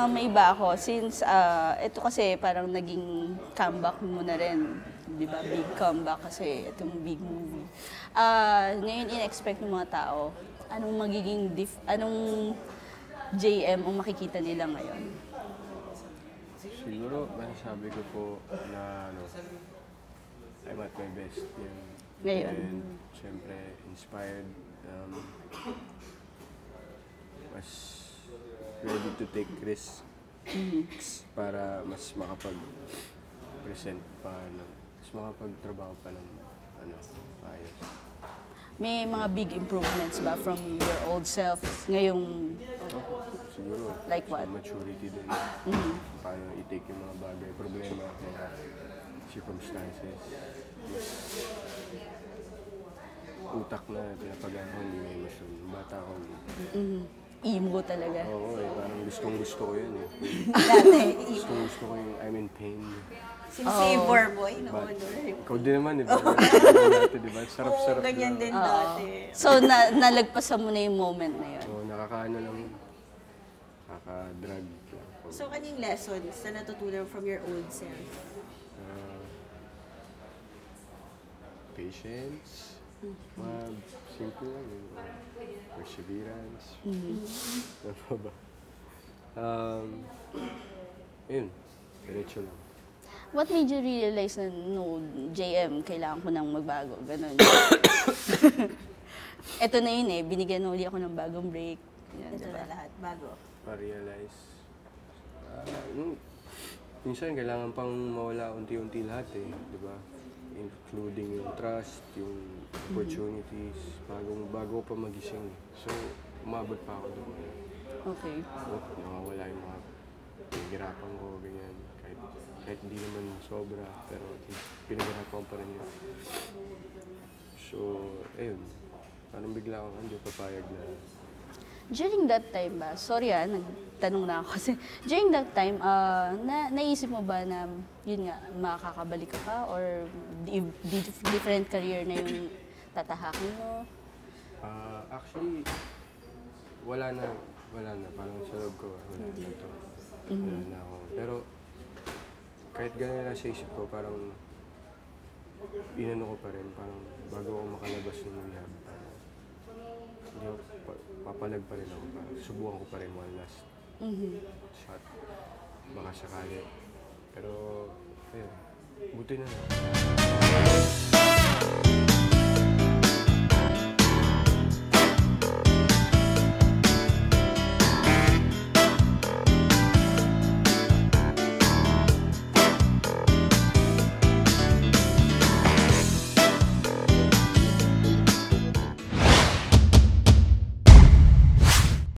may iba ako. Since ito kasi parang naging comeback mo na rin. Di ba? Big comeback kasi itong big movie. Ngayon, in-expect ng mga tao, anong magiging, anong JM ang makikita nila ngayon? Siguro, masasabi ko po na I'm at my best. Yan. Ngayon. And syempre, inspired. Mas ready to take risks para mas makapag-present pa, mas makapagtrabaho pa ng ayos. May mga big improvements ba from your old self ngayong, Siguro, like what? maturity din. Paano i-take yung mga bagay, problema, mga circumstances. Mas utak na pinapagano, hindi may emosyon. Bata ako. Emo talaga. Oo, parang gustong-gusto ko yun eh. Dati, Gustong-gusto ko yung I'm in pain. savor boy, no? Ikaw din naman, di ba? Dati, di ba? Sarap-sarap Oo, ganyan din dati. So, nalagpasan mo na yung moment na yun. So, nakakaano lang yun. Nakaka-drug lang. So, anong lessons na natutunan from your old self? Patience. Simple lang yun. Perseverance. Ano pa ba? Yun. Diretso lang. What made you realize na, no, JM, kailangan ko nang magbago? Ganun. Ito na yun eh, binigyan uli ako ng bagong break. Yan, Ito diba? na lahat, bago. Pa-realize. Minsan, kailangan pang mawala unti-unti lahat eh. Di ba? Including yung trust, yung opportunities, bago pa magising. So, umabot pa ako doon. Okay. Nakawala yung mga pinaghirapan ko, ganyan. Kahit hindi naman sobra, pero pinaghirapan pa rin yun. So, ayun. Parang bigla akong papayag na. During that time ba, sorry nagtanong na ako kasi, during that time, naisip mo ba na, yun nga, makakabalik ka pa or different career na yung tatahakin mo? Actually, wala na. Parang sa loob ko, wala na ito. Wala na ako. Pero, kahit gano'n na sa isip ko, parang inano ko pa rin, parang bago ako makalabas ng rehab, hindi ako, papalag pa rin ako, parang subukan ko pa rin one last shot, baka sakali. Pero, ayun, buti na lang.